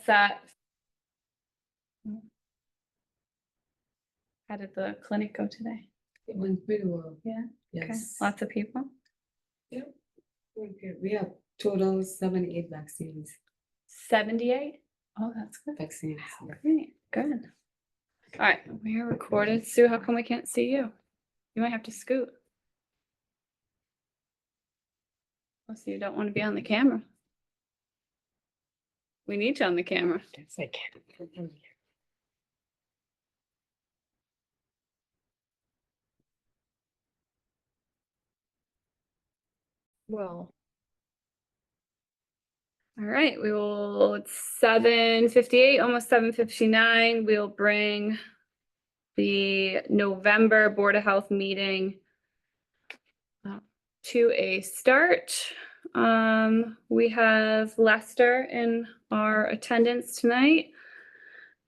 set. How did the clinic go today? It went pretty well. Yeah, okay, Yes. lots of people. Yep. We're good. We have total 78 vaccines. 78? Oh, that's good. Vaccines. Yeah. Great, good. All right, we are recorded. Sue, how come we can't see you? You might have to scoot. Oh, so you don't want to be on the camera. We need you on the camera. It's like. Well, All right, we will, it's 7:58, almost 7:59. We'll bring the November Board of Health meeting to a start. We have Lester in our attendance tonight.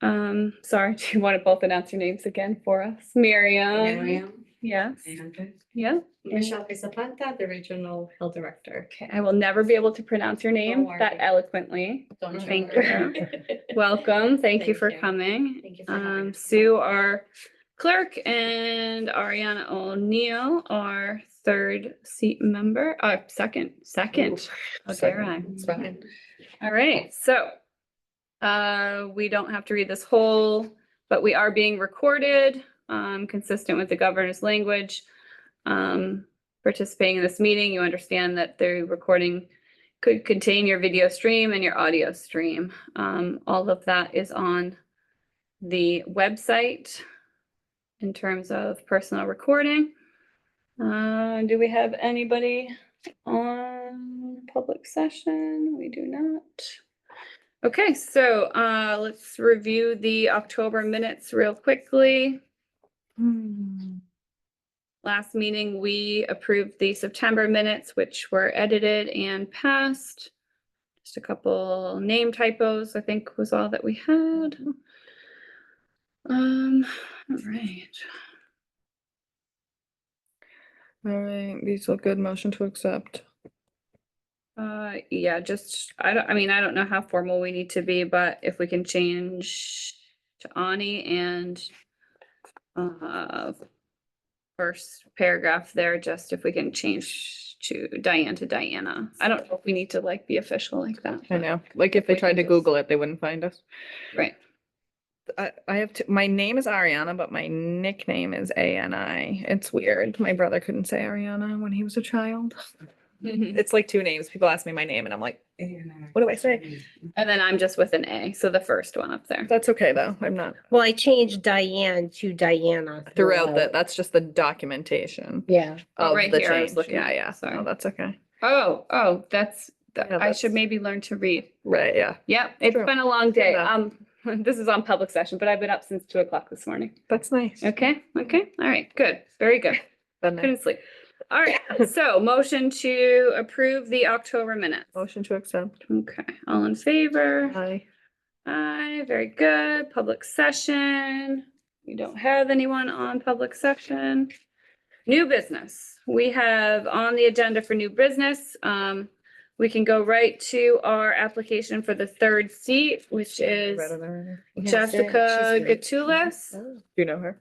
Sorry, do you want to both announce your names again for us? Miriam. Miriam. Yes, And yeah. Michelle Zapata, the Regional Health Director. Okay, I will never be able to pronounce your name Don't that worry. eloquently. Don't you Thank worry. Welcome, thank you Thank for you. coming. Thank you for having us. Sue, our clerk, and Ariana O'Neill, our third seat member, second. How dare I? It's fine. All right, so we don't have to read this whole, but we are being recorded, consistent with the governor's language. Participating in this meeting, you understand that the recording could contain your video stream and your audio stream. All of that is on the website in terms of personal recording. Do we have anybody on public session? We do not. Okay, so let's review the October minutes real quickly. Last meeting, we approved the September minutes, which were edited and passed. Just a couple name typos, I think was all that we had. All right. All right, these look good. Motion to accept. Yeah, just, I don't know how formal we need to be, but if we can change to Ani and first paragraph there, just if we can change to Diana. I don't know if we need to like be official like that. I but- know, like if they We tried to can just- Google it, they wouldn't find us. Right. I have to, my name is Ariana, but my nickname is ANI. It's weird. My brother couldn't say Ariana when he was a child. It's like two names. People ask me my name and I'm like, what do I say? And then I'm just with an A, so the first one up there. That's okay though. I'm not Well, I changed Diane to Diana. throughout that. That's just the documentation Yeah. Oh, of right the here, I was change. looking Yeah, at it. yeah. Sorry. No, that's okay. Oh, that's, Yeah, I should that's- maybe learn to read. Right, yeah. Yep, it's True. been a long day. enough. This is on public session, but I've been up since 2 o'clock this morning. That's nice. Okay, all right, good, very good. Been there. Couldn't sleep. All right, so motion to approve the October minutes. Motion to accept. Okay, all in favor? Aye. Aye, very good. Public session. We don't have anyone on public session. New business. We have on the agenda for new business. We can go right to our application for the third seat, which is Read it already. Jessica she's great. Gatulis. Oh, Do you know her?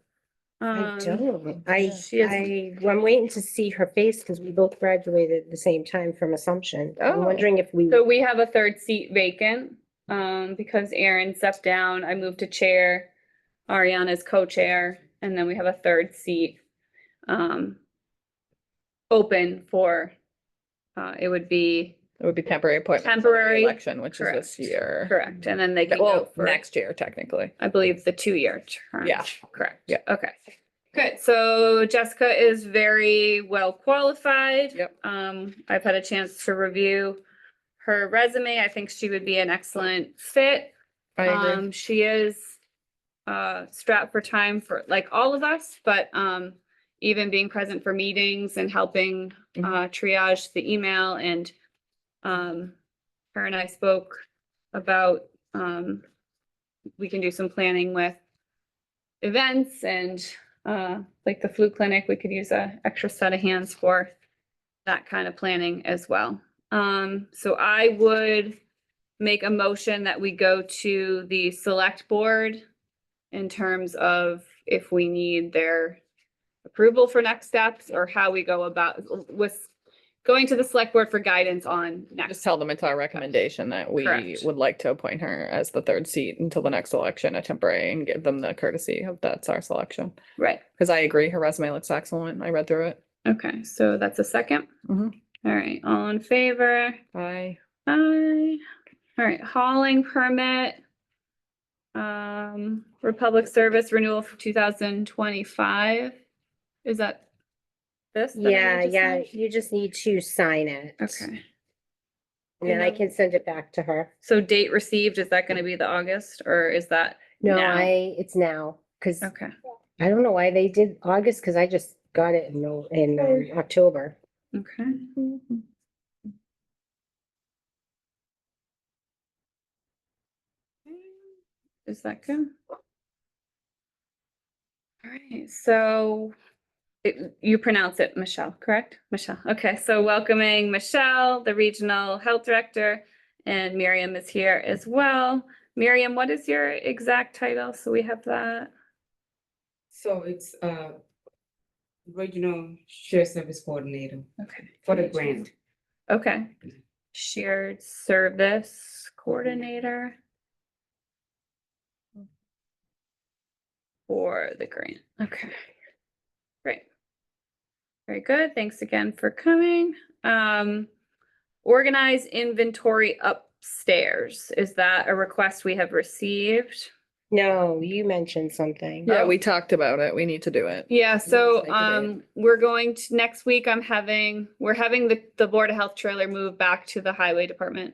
I don't. I'm waiting to see her face because we both graduated at the same time from Assumption. Oh. I'm wondering if we, So we have a third seat vacant, because Aaron stepped down. I moved to chair. Ariana's co-chair, and then we have a third seat, open for, it would be It would be temporary appointment. for the Temporary, Election, which is this correct, year. correct, and then they can go Well, for, next year technically. I believe, the 2-year term. Yeah. Correct. Yeah. Okay. Good. So Jessica is very well qualified. Yep. I've had a chance to review her resume. I think she would be an excellent fit. I agree. She is strapped for time for like all of us, but even being present for meetings and helping triage the email, and her and I spoke about we can do some planning with events and like the flu clinic. We could use a extra set of hands for that kind of planning as well. So I would make a motion that we go to the select board in terms of if we need their approval for next steps or how we go about with going to the select board for guidance on Just next. tell them it's our recommendation that we Correct. would like to appoint her as the third seat until the next election, a temporary, and give them the courtesy of that's our selection. Right. Because I agree, her resume looks excellent. I read through it. Okay, so that's a second. Mhm. All right, all in favor? Aye. Aye. All right, hauling permit. For public service renewal for 2025. Is that this? that I Yeah, need to yeah, sign? you just need to sign it. Okay, And then I know- can send it back to her. so date received, is that gonna be the August or is that? No, now? it's now, because Okay, I don't know why they did August, because I just got it in October. okay. Is that good? All right, so you pronounce it Michelle, correct? Michelle. Okay, so welcoming Michelle, the Regional Health Director, and Miriam is here as well. Miriam, what is your exact title? So we have that. So it's regional shared service coordinator Okay. for the grant. Okay. Shared Service Coordinator for the grant. Okay. Great. Very good. Thanks again for coming. Organize inventory upstairs. Is that a request we have received? No, you mentioned something. Yeah, Oh. we talked about it. We need to do it. Yeah, so Excited today. we're going to next week, we're having the Board of Health trailer move back to the highway department.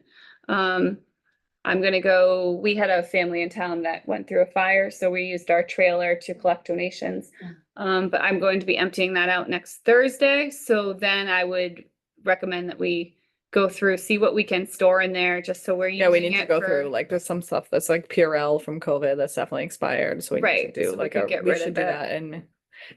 I'm gonna go, we had a family in town that went through a fire, so we used our trailer to collect donations. But I'm going to be emptying that out next Thursday, so then I would recommend that we go through, see what we can store in there, just so we're Yeah, we using need to it go for- through, like, there's some stuff that's like Purell from COVID that's definitely expired, so we need Right, to do so we like could get we rid should of do it. that. And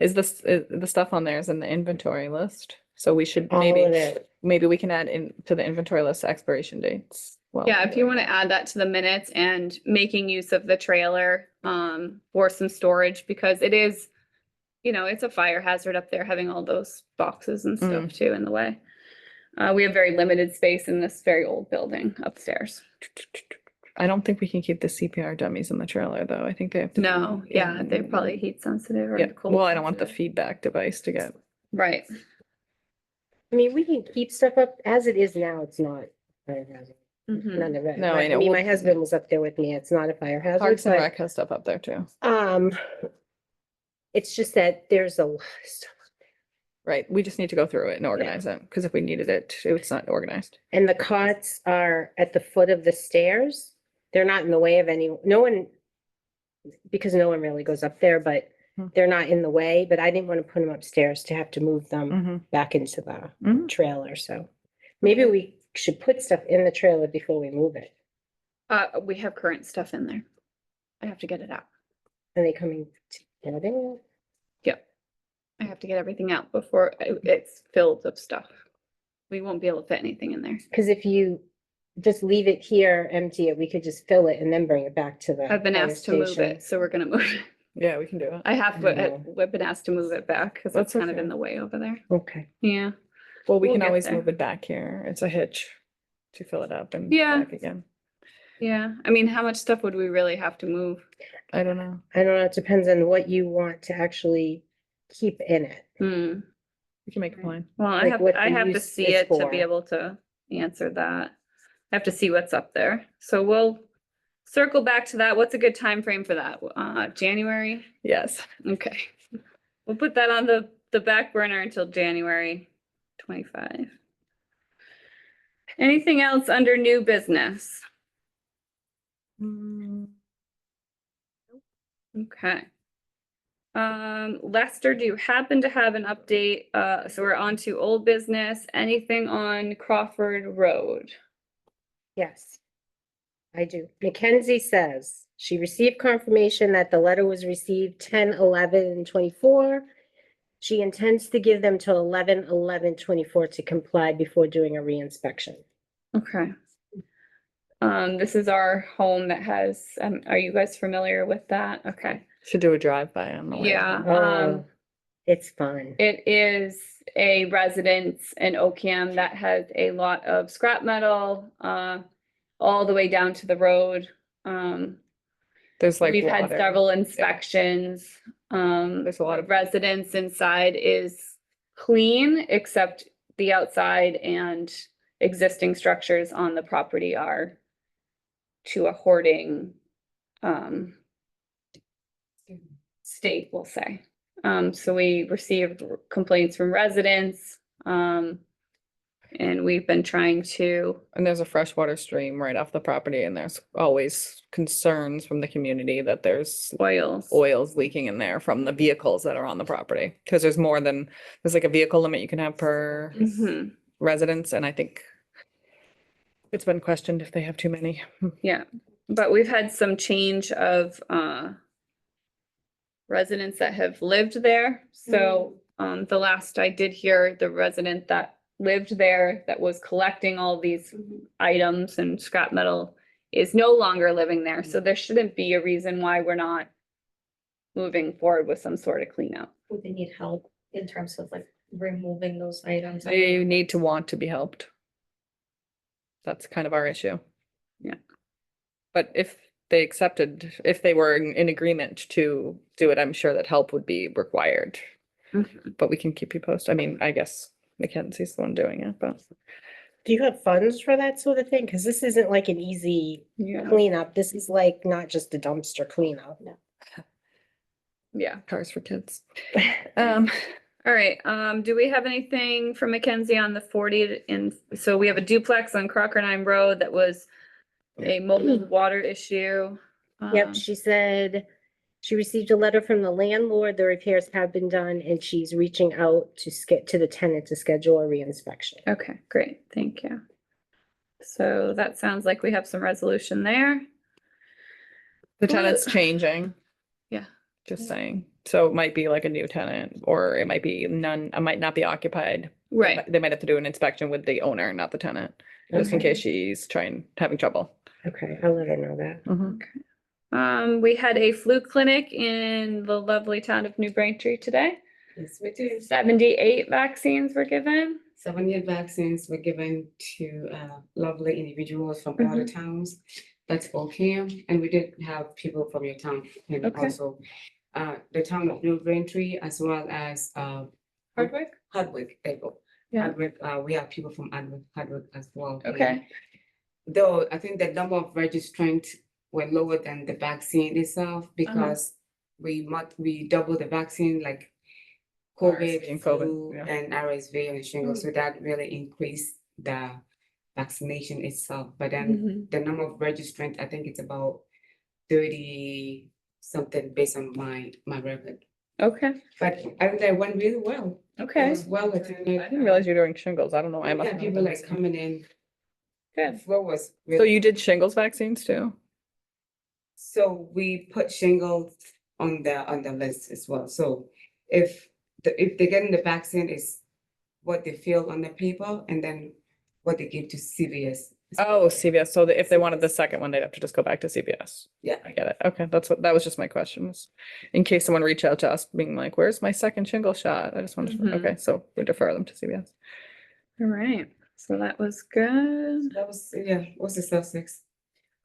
is this, the stuff on there is in the inventory list? So we should All of maybe, it. maybe we can add in to the inventory list expiration dates. Well, Yeah, if you want to add that to the minutes and making use of the trailer for some storage, because it is, it's a fire hazard up there having all those boxes and stuff too in the way. We have very limited space in this very old building upstairs. I don't think we can keep the CPR dummies in the trailer, though. I think they have to. be No, yeah, they're in- probably heat sensitive or Yeah, cold. well, I don't want the sensitive. feedback device to get. Right, I mean, we can keep stuff up as it is now. It's not fire hazard. mhm. None of it. No, But, I know. mean, Well, my husband was up there with me. It's not a fire hazard, Parks and but, Rec has stuff up there too. it's just that there's a lot of stuff. Right, we just need to go through it and organize it, because if we needed it, it's not organized. And the cots are at the foot of the stairs. They're not in the way of no one, because no one really goes up there, but Hmm. they're not in the way, but I didn't want to put them upstairs to have to move them Mhm. back into the Mhm. trailer, so maybe Okay. we should put stuff in the trailer before we move it. We have current stuff in there. I have to get it out. Are they coming together? Yep. I have to get everything out before it's filled of stuff. We won't be able to fit anything in there. Because if you just leave it here, empty it, we could just fill it and then bring it back to the. I've been fire asked to move station. it, so we're gonna move it. Yeah, we can do it. I have, but Oh. we've been asked to move it back because it's That's kind of okay. in the way over there. Okay. Yeah, Well, we We'll can get always there. move it back here. It's a hitch to fill it up and Yeah. back again. yeah. I mean, how much stuff would we really have to move? I don't know. I don't know, it depends on what you want to actually keep in it. Hmm. We can make a Right. plan. Well, Like what I the have to use see is it to for. be able to answer that. I have to see what's up there. So we'll circle back to that. What's a good time frame for that? January? Yes. Okay. We'll put that on the back burner until January 25. Anything else under new business? Okay. Lester, do you happen to have an update? So we're on to old business. Anything on Crawford Road? Yes, I do. Mackenzie says she received confirmation that the letter was received 10/11/24. She intends to give them till 11/11/24 to comply before doing a reinspection. Okay. This is our home that has, are you guys familiar with that? Okay. Should do a drive-by on the way. Yeah. Oh, it's fun. It is a residence in Ocam that has a lot of scrap metal, all the way down to the road. There's like We've had water. several inspections. There's a lot of, Residence inside is clean, except the outside and existing structures on the property are to a hoarding, state, we'll say. So we received complaints from residents, and we've been trying to, and there's a freshwater stream right off the property, and there's always concerns from the community that there's oils. oils leaking in there from the vehicles that are on the property. Because there's more than, there's like a vehicle limit you can have per Mhm. residence, and I think it's been questioned if they have too many. Yeah, but we've had some change of residents that have lived there. So the last I did hear, the resident that lived there that was collecting all these items and scrap metal is no longer living there. So there shouldn't be a reason why we're not moving forward with some sort of cleanup. Would they need help in terms of like removing those items? They need to want to be helped. That's kind of our issue. Yeah. But if they accepted, if they were in agreement to do it, I'm sure that help would be required. Mhm. But we can keep you posted. I mean, I guess Mackenzie's the one doing it, but Do you have funds for that sort of thing? Because this isn't like an easy Yeah, cleanup. This is like not just a dumpster cleanup. yeah. cars for kids. All right, do we have anything from Mackenzie on the 40 so we have a duplex on Crockernime Road that was a mold water issue. Yep, she said she received a letter from the landlord. The repairs have been done and she's reaching out to the tenant to schedule a reinspection. Okay, great, thank you. So that sounds like we have some resolution there. The tenant's changing. Yeah. Just saying. So it might be like a new tenant, or it might be none, it might not be occupied. Right, They might have to do an inspection with the owner, not the tenant, just in Okay. case she's having trouble. Okay, I'll let her know that. we had a flu clinic in the lovely town of New Braintree today. Yes, we do. 78 vaccines were given. 78 vaccines were given to lovely individuals from other towns. That's Ocam, and we did have people from your town and Okay. also the town of New Braintree as well as Hardwick? Hardwick. Yeah. Hardwick, we have people from Hardwick as well. Okay, Though I think the number of registrants were lower than the vaccine itself because we doubled the vaccine like RSV and COVID, COVID, flu, yeah. and RSV and shingles, so that really increased the vaccination itself. But then the number of registrants, I think it's about 30 something based on my record. okay, But I think that went really well. It okay, was well attended. I didn't realize you were doing shingles. I don't know why I must. Yeah, have people done like this. coming in. The good. flow was So really. you did shingles vaccines too? So we put shingles on the list as well. So if they're getting the vaccine is what they feel on the paper and then what they give to CVS. Oh, CVS. So if they wanted the second one, they'd have to just go back to CVS. Yeah. I get it. Okay, that was just my question, was in case someone reached out to us being like, where's my second shingle shot? I just wanted to, Mhm. okay, so we defer them to CVS. All right, so that was good. That was, yeah, what's the Sussex?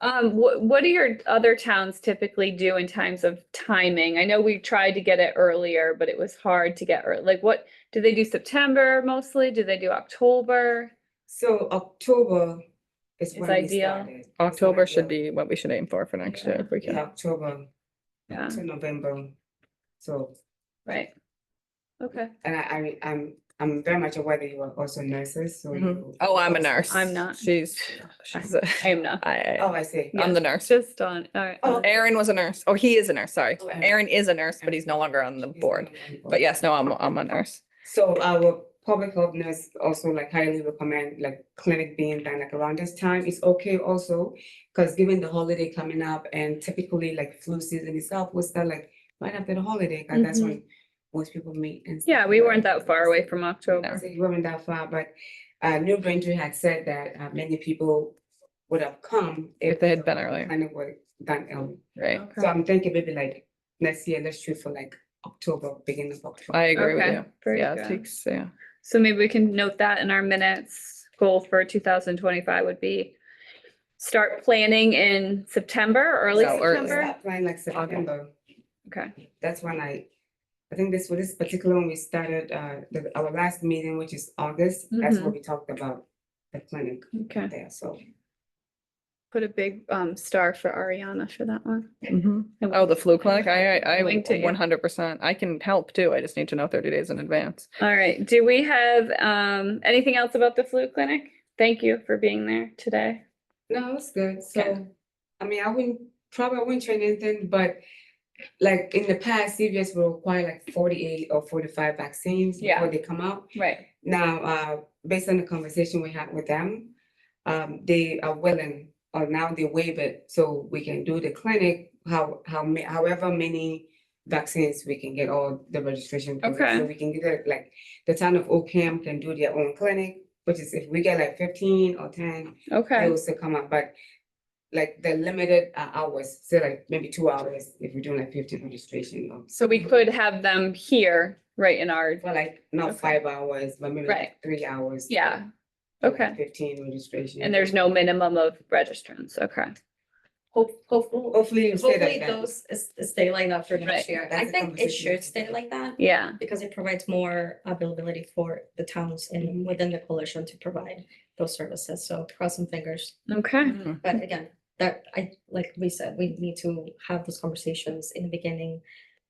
What do your other towns typically do in times of timing? I know we tried to get it earlier, but it was hard to get, like, what, do they do September mostly? Do they do October? So October is Is when we ideal. started. It's October when should I- be what we should aim for next year if we Yeah, can. October Yeah, to November. So, right. Okay, and I'm very much aware that you are also nurses, so Mhm. you. Oh, I'm a nurse. I'm not. She's a- I am not. Oh, I see. I'm the nurse. Just on, all right. Oh, Aaron was a nurse. Oh, he is a nurse, sorry. Oh, Aaron. Aaron is a nurse, but he's no longer on the board. But yes, no, I'm a nurse. So our public health nurse also like highly recommend like clinic being done like around this time. It's okay also, because given the holiday coming up and typically like flu season itself will start like right after the holiday, because that's when most people meet and. Yeah, stuff we like weren't that far away from October. So you weren't that far, but New Braintree had said that many people would have come. If they had been the earlier. Clinic were done early. Right. So I'm thinking maybe like next year, let's shoot for like October, beginning of October. I agree with Okay, you. very Yeah, it good. takes, yeah. So maybe we can note that in our minutes. Goal for 2025 would be start planning in September, early So early. September. Start planning like September. Okay, That's when I think this, for this particular one, we started, our last meeting, which is August, that's Mm-hmm. where we talked about the clinic okay. there, so. Put a big star for Ariana for that one. Mhm. I Oh, the flu clinic? I Going to, yeah. 100%. I can help too. I just need to know 30 days in advance. All right, do we have anything else about the flu clinic? Thank you for being there today. No, it's good, Okay. so, I mean, I wouldn't train anything, but like in the past, CVS will require like 48 or 45 vaccines Yeah. before they come out. Right. Now, based on the conversation we had with them, they are willing, or now they waive it, so we can do the clinic, however many vaccines we can get, all the registration. for it. Okay. So we can get it, like, the town of Oakham can do their own clinic, which is if we get like 15 or 10, they Okay, will still come up, but like the limited hours, say like maybe 2 hours if we're doing like 15 registration. Or so we could have them here, right in our, well, like not Okay. 5 hours, but maybe Right. like 3 hours. yeah, for, like, okay. 15 registration. And there's no minimum of registrants, okay. Hopefully you stay Hopefully like that. those stay like that for Right. next year. That's I the think it conversation. should stay like that Yeah, because it provides more availability for the towns Mhm. and within the coalition to provide those services. So cross some fingers. okay, Mhm. But again, that like we said, we need to have those conversations in the beginning,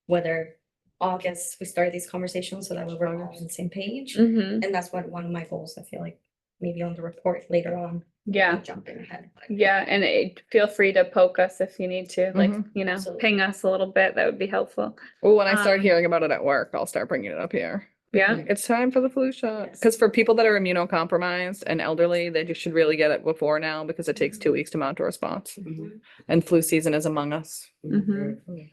whether August, we start these conversations so that we're all on the same page. mm-hmm, And that's one of my goals. I feel like maybe on the report later on. yeah. Jumping ahead. but- Yeah, and feel free to poke us if you need to, like, Mhm. you know, Absolutely. ping us a little bit, that would be helpful. Well, when I start Um, hearing about it at work, I'll start bringing it up here. Yeah, It's time for the flu shot. Yes. Because for people that are immunocompromised and elderly, they should really get it before now because it takes 2 weeks to mount a response. Mhm. And flu season is among us. Mhm.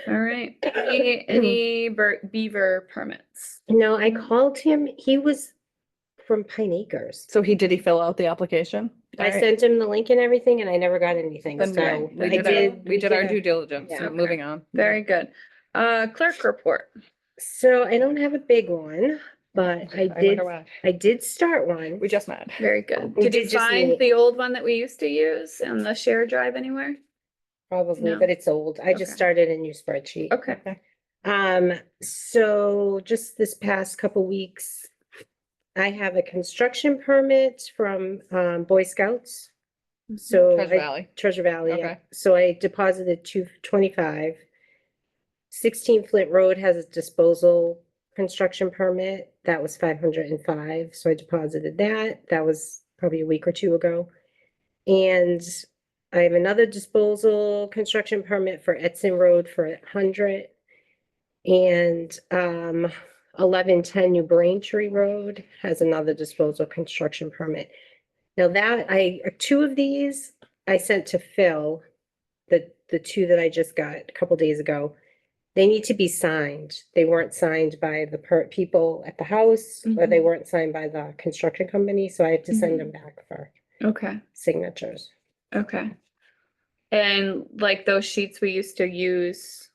all right. Any beaver permits? No, I called him. He was from Pine Acres. So did he fill out the application? I Alright. sent him the link and everything and I never got anything. Then So we I did did. we did our a- due diligence. Yeah. So Okay. moving on. Very good. Clerk report. So I don't have a big one, but I wonder why. did start one. We just met. Very good. We Did you did just find meet. the old one that we used to use on the share drive anywhere? Probably, No. but it's old. I just Okay. started a new spreadsheet. Okay. So just this past couple weeks, I have a construction permit from Boy Scouts. So Treasure Valley. Treasure Valley, yeah. Okay. So I deposited 225. 16 Flint Road has a disposal construction permit. That was 505, so I deposited that. That was probably a week or two ago. And I have another disposal construction permit for Edson Road for 100. And 1110 New Braintree Road has another disposal construction permit. Now that two of these I sent to Phil, the two that I just got a couple days ago. They need to be signed. They weren't signed by the people at the house, or they Mhm. weren't signed by the construction company, so I have to send them back for Okay, signatures. okay. And like those sheets we used to use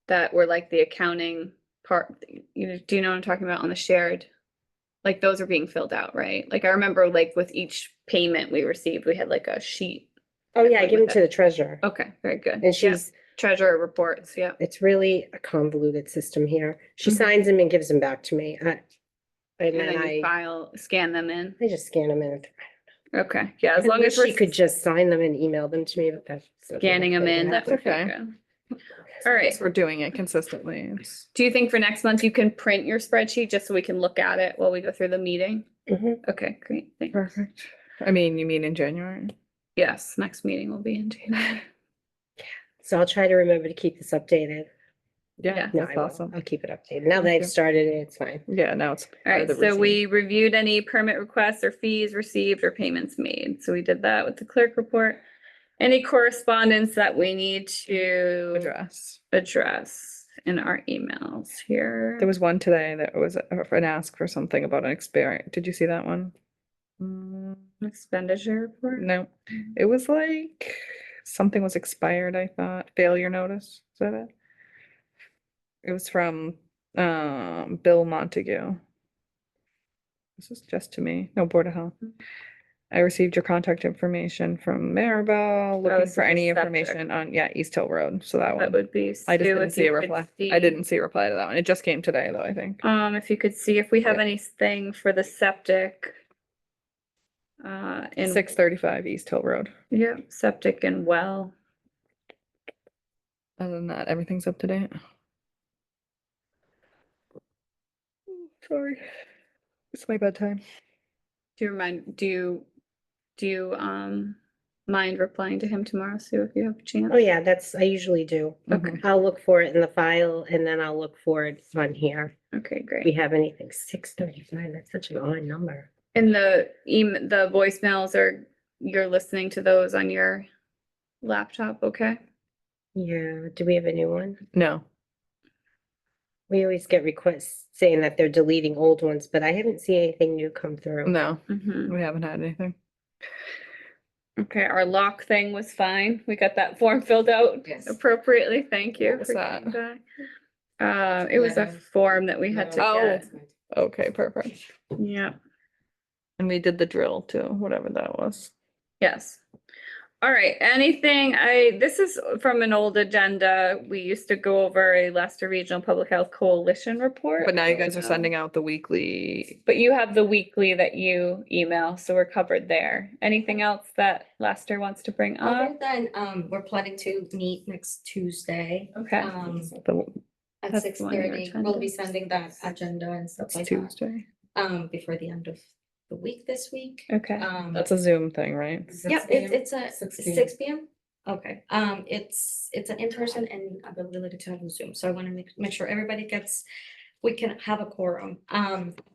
that were like the accounting part, you know, do you know what I'm talking about on the shared? Like those are being filled out, right? Like I remember like with each payment we received, we had like a sheet. Oh, yeah, I Like give them with to the treasurer. Okay, very good. And Yeah, she's, treasurer reports, yeah. it's really a convoluted system here. She Mhm. signs them and gives them back to me. And And then then you I scan them in. just scan them in. Okay, yeah, as I long as wish we're she could just sign them and email them to me, but that's. scanning them in, that would be Okay. good. All right. We're doing it consistently. It's- Do you think for next month you can print your spreadsheet just so we can look at it while we go through the meeting? Mhm. Okay, great. Thanks. Perfect. I mean, you mean in January? Yes, next meeting will be in January. So I'll try to remember to keep this updated. Yeah. No, That's I will. awesome. I'll keep it updated. Now that Thank I've you. started it, it's fine. Yeah, now it's. All part right, of the so routine. we reviewed any permit requests or fees received or payments made. So we did that with the clerk report. Any correspondence that we need to Address. in our emails here? There was one today that was an ask for something about an experience. Did you see that one? Mm, Expenditure report? no, it was like something was expired, I thought. Failure notice, is that it? It was from Bill Montague. This is just to me, no Board of Health. I received your contact information from Maribel, looking so for the any septic. information on, yeah, East Hill Road, so that That one. would be I just Sue, didn't if see you a could reply. see. I didn't see a reply to that one. It just came today though, I think. If you could see if we have Yeah. anything for the septic. In, 635 East Hill Road. yeah, septic and well. Other than that, everything's up to date. Sorry. It's my bedtime. Do you, mind replying to him tomorrow, Sue, if you have a chance? Oh, yeah, I usually do. Okay, I'll look for it in the file and then I'll look for it on here. okay, If we great. have anything, 6:35, that's such an odd number. And the voicemails you're listening to those on your laptop, okay? Yeah, do we have a new one? No, We always get requests saying that they're deleting old ones, but I haven't seen anything new come through. no, Mm-hmm. we haven't had anything. Okay, our lock thing was fine. We got that form filled out Yes. appropriately. Thank you. What was for that? getting that. It was a Letter. form that we had to Oh. get. Okay, perfect. Yeah, And we did the drill too, whatever that was. yes. All right, this is from an old agenda. We used to go over a Leicester Regional Public Health Coalition report. But now you guys are Um, sending out the weekly. But you have the weekly that you email, so we're covered there. Anything else that Lester wants to bring Other up? than, we're planning to meet next Tuesday, Okay, The at That's six the one you're 30. We'll be attending. sending that agenda and stuff That's like that, Tuesday. before the end of the week this week. okay. That's a Zoom thing, right? Yeah, it's a 6 p.m. 6 p.m. Okay, it's an in-person and availability to have a Zoom, so I want to make sure everybody we can have a quorum.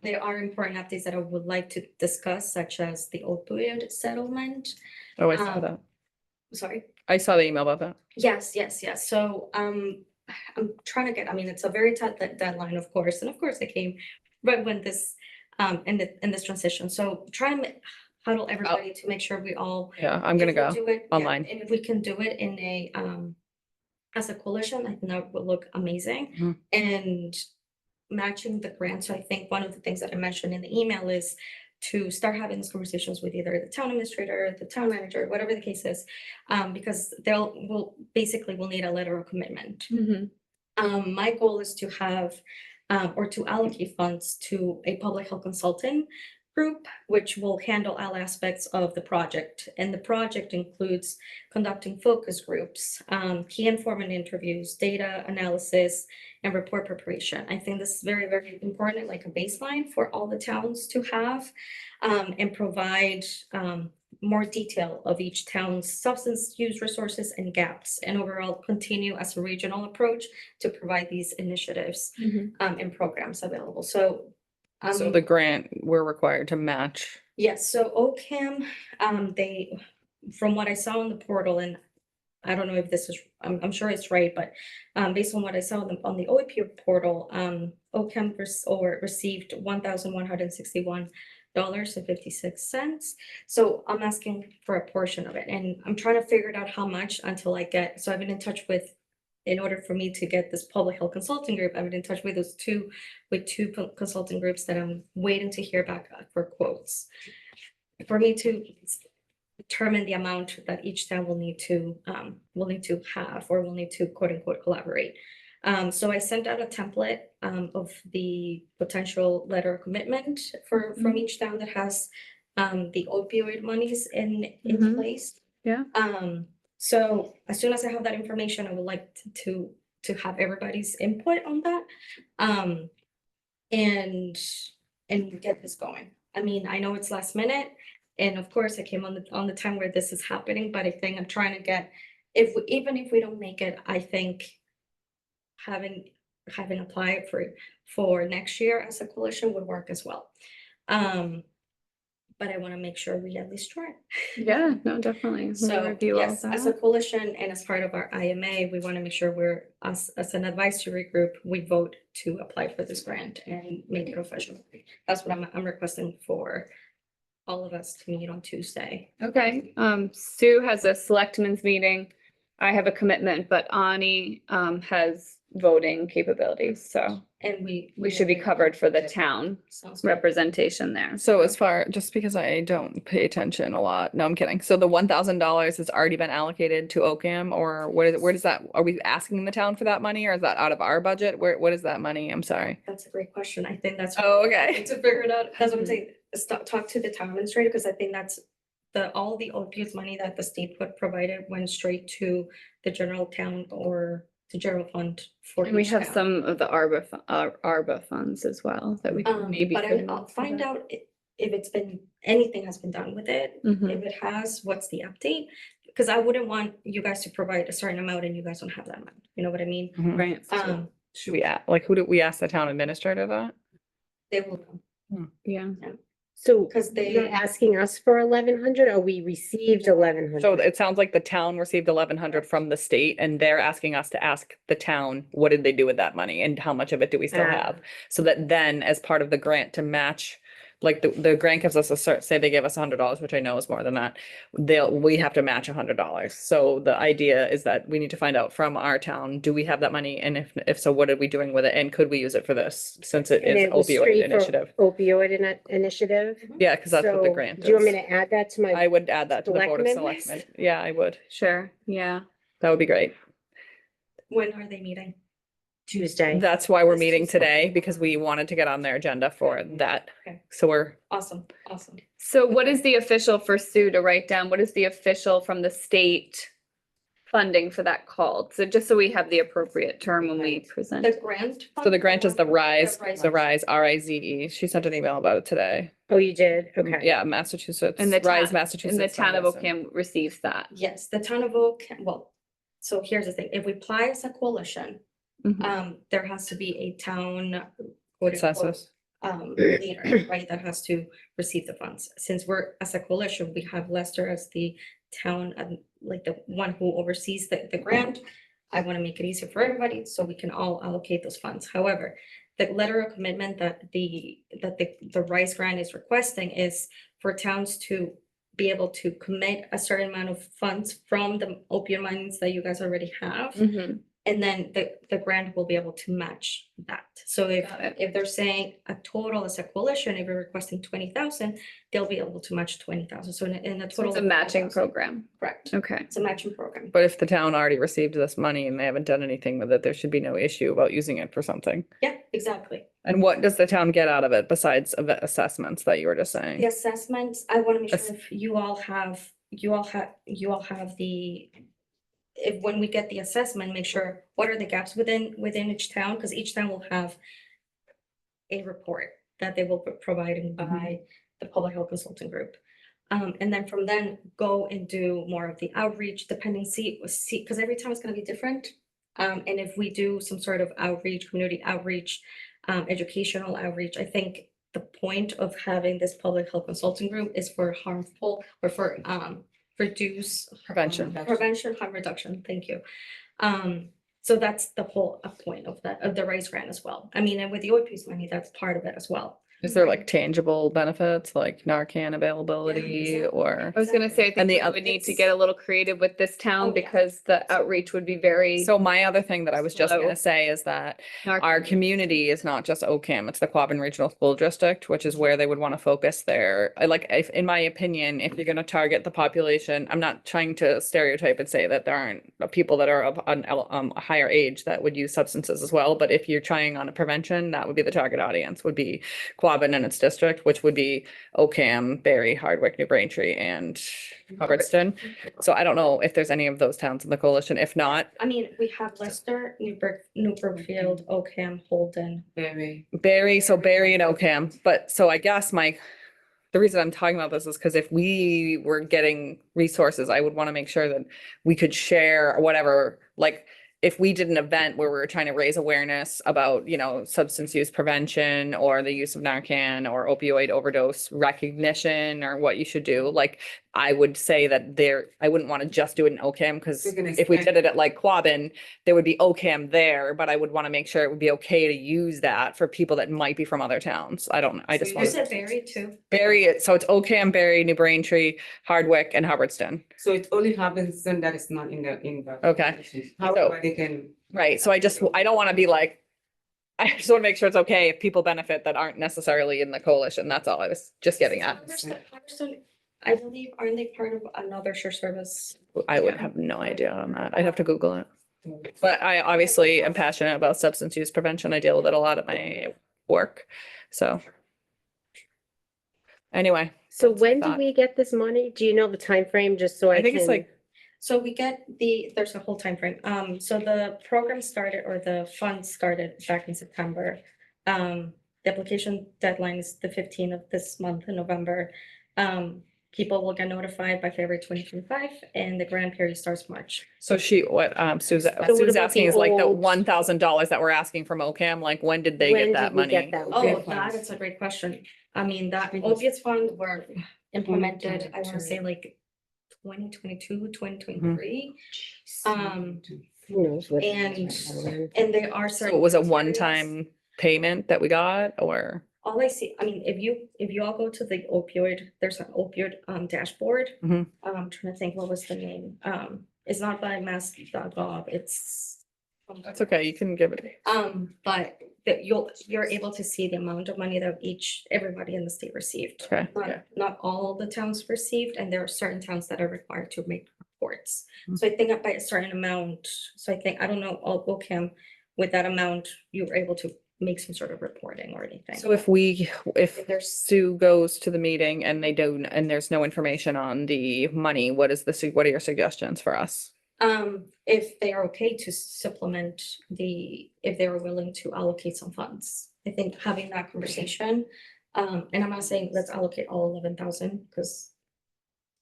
There are important updates that I would like to discuss, such as the opioid settlement. Oh, I saw Um, that. Sorry. I saw the email about that. Yes. So, I'm trying to get, I mean, it's a very tight deadline, of course, and of course it came right when this, in this transition. So try and huddle everybody to make sure we all. Yeah, I'm gonna if we go. do it, yeah, online. And if we can do it in a, as a coalition, I think that would look amazing. Mhm. And matching the grant, so I think one of the things that I mentioned in the email is to start having these conversations with either the town administrator, the town manager, whatever the case is, because we'll need a letter of commitment. Mhm. My goal is to have, or to allocate funds to a public health consultant group, which will handle all aspects of the project. And the project includes conducting focus groups, key informant interviews, data analysis, and report preparation. I think this is very, very important, like a baseline for all the towns to have, and provide, more detail of each town's substance use resources and gaps, and overall continue as a regional approach to provide these initiatives, Mhm. and programs available. So. So the grant, we're required to match. Yes, so OCAM, from what I saw on the portal, and I don't know if this is, I'm sure it's right, but based on what I saw on the OEP portal, OCAM received $1,161.56. So I'm asking for a portion of it, and I'm trying to figure out how much until I get, so I've been in touch with, in order for me to get this public health consulting group, I've been in touch with two consulting groups that I'm waiting to hear back for quotes. For me to determine the amount that each town will need to have, or will need to quote unquote collaborate. So I sent out a template of the potential letter of commitment from each town that has the opioid monies in Mhm. place. Yeah. So as soon as I have that information, I would like to have everybody's input on that. And get this going. I mean, I know it's last minute, and of course, I came on the time where this is happening, but I think I'm trying to get, even if we don't make it, I think having applied for next year as a coalition would work as well. But I want to make sure we at least try. Yeah, no, definitely. We'll So review all yes, as a that. coalition and as part of our IMA, we want to make sure we're, as an advisory group, we vote to apply for this grant and make it official. That's what I'm requesting for all of us to meet on Tuesday. Okay, Sue has a selectmen's meeting. I have a commitment, but Ani has voting capabilities, so And we should be covered for the town Sounds good. representation there. So as far, just because I don't pay attention a lot, no, I'm kidding. So the $1,000 has already been allocated to OCAM, or what is it, where does that, are we asking the town for that money, or is that out of our budget? What is that money? I'm sorry. That's a great question. I think that's. Oh, I okay. need to figure it out. That's what I'm saying. Talk to the town administrator, because I think that's all the opioids money that the state provided went straight to the general town or the general fund for And we each have town. some of the ARBA funds as well that we could maybe. But put in I'll for find that. out if it's been, anything has been done with it. Mhm. If it has, what's the update? Because I wouldn't want you guys to provide a certain amount and you guys don't have that amount. You know what I mean? Mhm. Right. Should we, like, who do we ask the town administrator that? They will know, Yeah. So because you're they, asking us for 1,100 or we received 1,100? So it sounds like the town received 1,100 from the state and they're asking us to ask the town, what did they do with that money and how much of it do we still Ah. have? So that then as part of the grant to match, like the grant gives us a cert, say they give us $100, which I know is more than that. We have to match $100. So the idea is that we need to find out from our town, do we have that money? And if so, what are we doing with it? And could we use it for this, since it And is it was opioid straight for initiative? initiative? Yeah, because that's what the So, grant do you want me is. to add that to my? I would add that to the Board of Selectmen list? Selectmen. Yeah, I would. Sure, yeah. That would be great. when are they meeting? Tuesday. That's why we're This meeting Tuesday. today, because we wanted to get on their agenda for that. Okay. So we're, Awesome, awesome. So what is the official for Sue to write down? What is the official from the state funding for that called? So just so we have the appropriate term when we present. The grant. so the grant is the RISE, RISE. the RISE, RIZE. She sent an email about it today. Oh, you did? Okay. Yeah, Massachusetts, And the RISE town- Massachusetts. And the town of Foundation. Ocam receives that. Yes, the town of Oak, well, so here's the thing, if we apply as a coalition, Mhm. there has to be a town. quote unquote, Consensus. Leader, right, that has to receive the funds. Since we're, as a coalition, we have Lester as the town, like the one who oversees the grant. I want to make it easier for everybody, so we can all allocate those funds. However, the letter of commitment that the RISE grant is requesting is for towns to be able to commit a certain amount of funds from the opioid monies that you guys already have. Mhm. And then the grant will be able to match that. So Got it. if they're saying a total as a coalition, if you're requesting 20,000, they'll be able to match 20,000. So in a So total. it's a of matching 40,000. program. Correct. Okay. It's a matching program. But if the town already received this money and they haven't done anything with it, there should be no issue about using it for something. Yeah, exactly. And what does the town get out of it besides of the assessments that you were just saying? The assessments, I want to make Ass- sure if you all have the, if when we get the assessment, make sure what are the gaps within each town, because each town will have a report that they will be providing by the public health consulting group. And then from then go and do more of the outreach, depending, see, because every town is gonna be different. And if we do some sort of outreach, community outreach, educational outreach, I think the point of having this public health consulting group is for harmful or for reduce. Prevention. Prevention, harm reduction, thank you. So that's the whole point of the RISE grant as well. I mean, and with the opioids money, that's part of it as well. Is there like tangible benefits like Narcan availability exactly. or? I was gonna say, I think And the we oth- would need to get a little creative with this town Oh, yeah. because the outreach would be very. So my other thing that I was just Slow. gonna say is that narc- our community is not just OCAM, it's the Quabbin Regional School District, which is where they would want to focus their, if, in my opinion, if you're gonna target the population, I'm not trying to stereotype and say that there aren't people that are of a higher age that would use substances as well, but if you're trying on a prevention, that would be the target audience, would be Quabbin and its district, which would be Ocam, Barry, Hardwick, New Braintree, and Hubbardston. So I don't know if there's any of those towns in the coalition. If not, I mean, we have Leicester, Newburgh, Oakham, Holden. Barry, so Barry and Ocam, but so I guess the reason I'm talking about this is because if we were getting resources, I would want to make sure that we could share or whatever, like if we did an event where we were trying to raise awareness about, substance use prevention or the use of Narcan or opioid overdose recognition or what you should do, like I would say that I wouldn't want to just do it in OCAM, because We're gonna if we did expand- it at like Quabbin, there would be OCAM there, but I would want to make sure it would be okay to use that for people that might be from other towns. I don't, I So just you want You to said Barry too? Barry, so it's OCAM, Barry, New Braintree, Hardwick and Hubbardston. So it only happens then that is not in the. Okay. However, they can. Right, so I don't want to be like, I just want to make sure it's okay if people benefit that aren't necessarily in the coalition. That's all I was just getting at. Hubbardston, I believe, aren't they part of another share service? I would have no idea on that. I'd have to Google it. But I obviously am passionate about substance use prevention. I deal with it a lot at my work, so. Anyway, So That's my when do thought. we get this money? Do you know the time frame? Just so I I think it's can- like, So we get there's a whole time frame. So the program started or the fund started back in September. The application deadline is the 15th of this month in November. People will get notified by February 2025 and the grant period starts March. so Sue's So what Sue's about asking the is like the old- $1,000 that we're asking from OCAM, like when did they When get that did we get money? that? Oh, Okay. that is a great question. I mean, that It was- opiates fund were implemented, I want to 2022. say like 2022, 2023. Who knows what? And- And there are So certain. it was a criteria. one-time payment that we got, or? All I see, I mean, if you all go to the opioid, there's an opioid dashboard. Mhm. I'm trying to think, what was the name? It's not by mass.gov, it's. That's okay, you can give it. But that you're able to see the amount of money that everybody in the state received. Okay, yeah. Not all the towns received, and there are certain towns that are required to make reports. Mm. So I think by a certain amount, I don't know, all OCAM, with that amount, you were able to make some sort of reporting or anything. So if If there's, Sue goes to the meeting and they don't, and there's no information on the money, what are your suggestions for us? if they are okay to supplement if they were willing to allocate some funds, I think having that conversation. And I'm not saying let's allocate all 11,000, because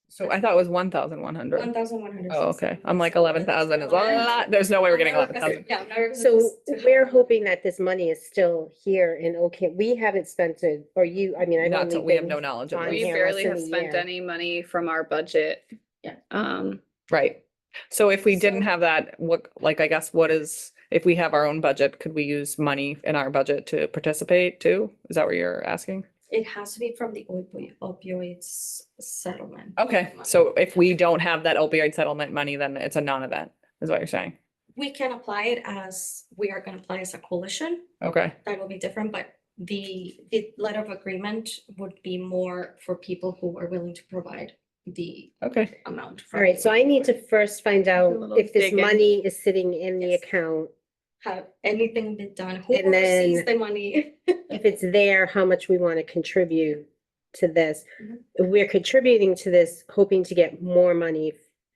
So I thought it was 1,100. 1,100. Oh, okay. I'm like 11,000 is a lot. There's no way we're getting 11,000. Yeah. I'm never gonna So just- to we're have- hoping that this money is still here in OCAM. We haven't spent it, or you, I mean, I've Not, only we have been- no knowledge of on this. We here barely less have than a spent year. any money from our budget. Yeah. Right. So if we didn't So- have that, I guess, if we have our own budget, could we use money in our budget to participate too? Is that what you're asking? It has to be from the opioids settlement. Okay, so if we don't have that opioid settlement money, then it's a non-event, is what you're saying? We can apply it as, we are gonna apply as a coalition. Okay, That will be different, but the letter of agreement would be more for people who are willing to provide the okay. amount. All right, so I need to first find out little if this digging. money is sitting in the Yes. account. Have anything been done, who And then- receives the money? If it's there, how much we want to contribute to this. Mhm. We're contributing to this, hoping to get more money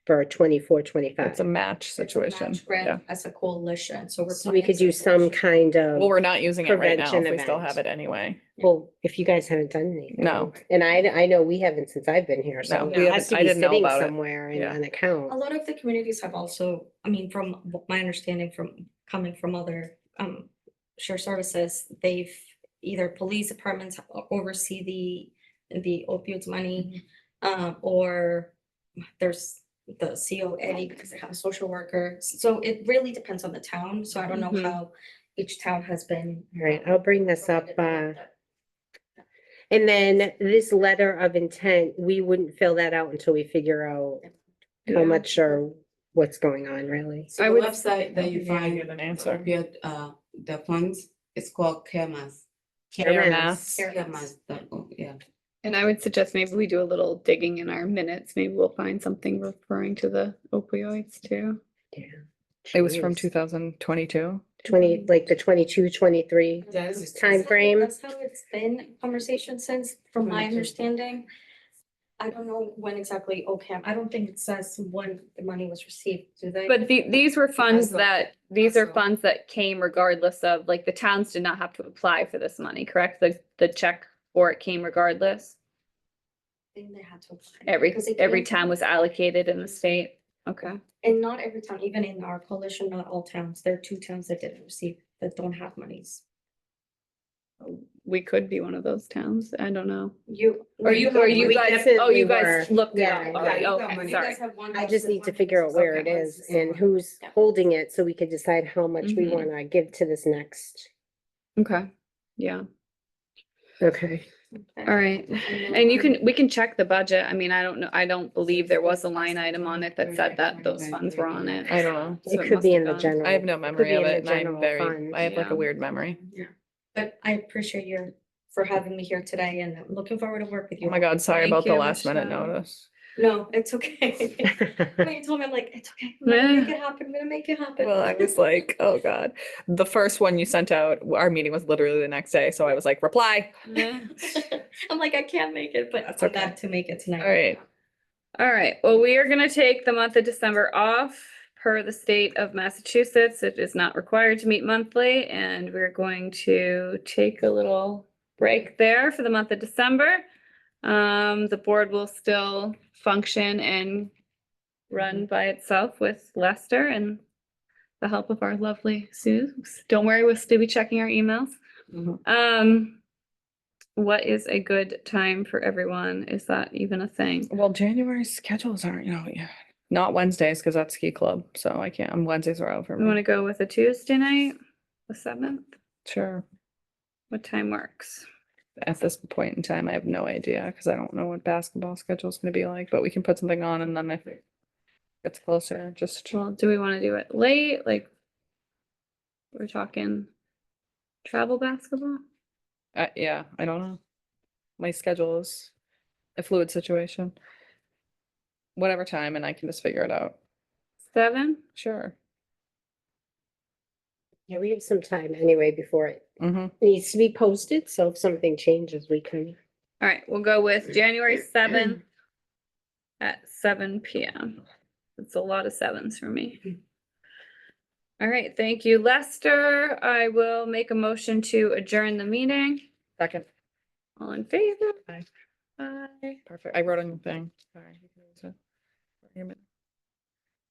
for 24, 25. It's a match It's a match situation. Yeah. grant as a coalition, so we're. So we planning could do some coalition. kind Well, of, we're not using it right now. Prevention If we still event. have it anyway. well, if you guys haven't done anything. No. And I know we haven't since I've been here, No, so we it has haven't- to I be didn't know sitting about it. somewhere in Yeah. an account. A lot of the communities have also, I mean, from my understanding from coming from other share services, they've either police departments oversee the opioids money, or there's the COA because they have a social worker. So it really depends on the town. So I don't know Mhm. how each town has been. All right, I'll bring this up, provided. and then this letter of intent, we wouldn't fill that out until we figure out how Yeah. much or what's going on, really. So I the would- website that you Yeah, find get an answer. the funds, it's called CareMass. Mass. CareMass, yeah. And I would suggest maybe we do a little digging in our minutes. Maybe we'll find something referring to the opioids too. Yeah. It was from Jeez. 2022. 20, like the 22, 23 That is- time frame. That's how it's been conversation since, from my 22. understanding. I don't know when exactly OCAM, I don't think it says when the money was received, do they? But these were funds Also- these are also- funds that came regardless of, like, the towns did not have to apply for this money, correct? The check for it came regardless. I think they had to apply. Every because it every came town from- was allocated in the state. Okay. And not every town, even in our coalition, not all towns, there are 2 towns that didn't receive, that don't have monies. we could be one of those towns. I don't know. You. Or you We guys, oh, definitely you guys were. looked it Yeah, up yeah. already. you got Okay, money. You sorry. guys have one I house just with need to one figure out house. where Okay, it one is system. and who's Yeah. holding it so we could decide how much we Mhm. wanna give to this next. Okay, yeah, Okay. all right. And you can, we can check the budget. I mean, I don't know, I don't believe there was a line item on it that said that those funds were on it. I don't know. So It could must be have in the gone. general. I have no it could memory be of in the it and I'm general very, fund. I have like Yeah. a weird memory. But I appreciate you for having me here today and I'm looking forward to work with you. Oh my God, sorry Thank about the you, last minute Michelle. notice. No, it's okay. When you told me, I'm like, it's okay. I'm gonna make it happen. I'm gonna make it happen. Well, I was like, oh God. The first one you sent out, our meeting was literally the next day. So I was like, reply. Yeah. I'm like, I can't make it, but That's I'm okay. glad to make it tonight. All right. All right, well, we are gonna take the month of December off per the state of Massachusetts. It is not required to meet monthly, and we're going to take a little break there for the month of December. The board will still function and run by itself with Lester and the help of our lovely Sue. Don't worry, we'll still be checking our emails. Mhm. What is a good time for everyone? Is that even a thing? Well, January schedules aren't out yet. Not Wednesdays because that's ski club. So I can't, Wednesdays are out for We want to me. go with a Tuesday night, the 7th? Sure. What time works? At this point in time, I have no idea because I don't know what basketball schedule is going to be like, but we can put something on and then if it gets closer, just. Well, do we want to do it late? Like, we're talking travel basketball? Yeah, I don't know. My schedule is a fluid situation. Whatever time, and I can just figure it out. 7? Sure. Yeah, we have some time anyway before it Mm-hmm. needs to be posted, so if something changes, we can. All right, we'll go with January 7th at 7 PM. It's a lot of sevens for me. All right, thank you, Lester. I will make a motion to adjourn the meeting. Second. All in favor? Aye. Aye. Perfect. I wrote on your thing. Sorry. you can use it.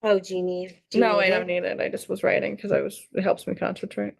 Oh, Jeannie. do you No, I need don't it? need it. I just was writing because it helps me concentrate.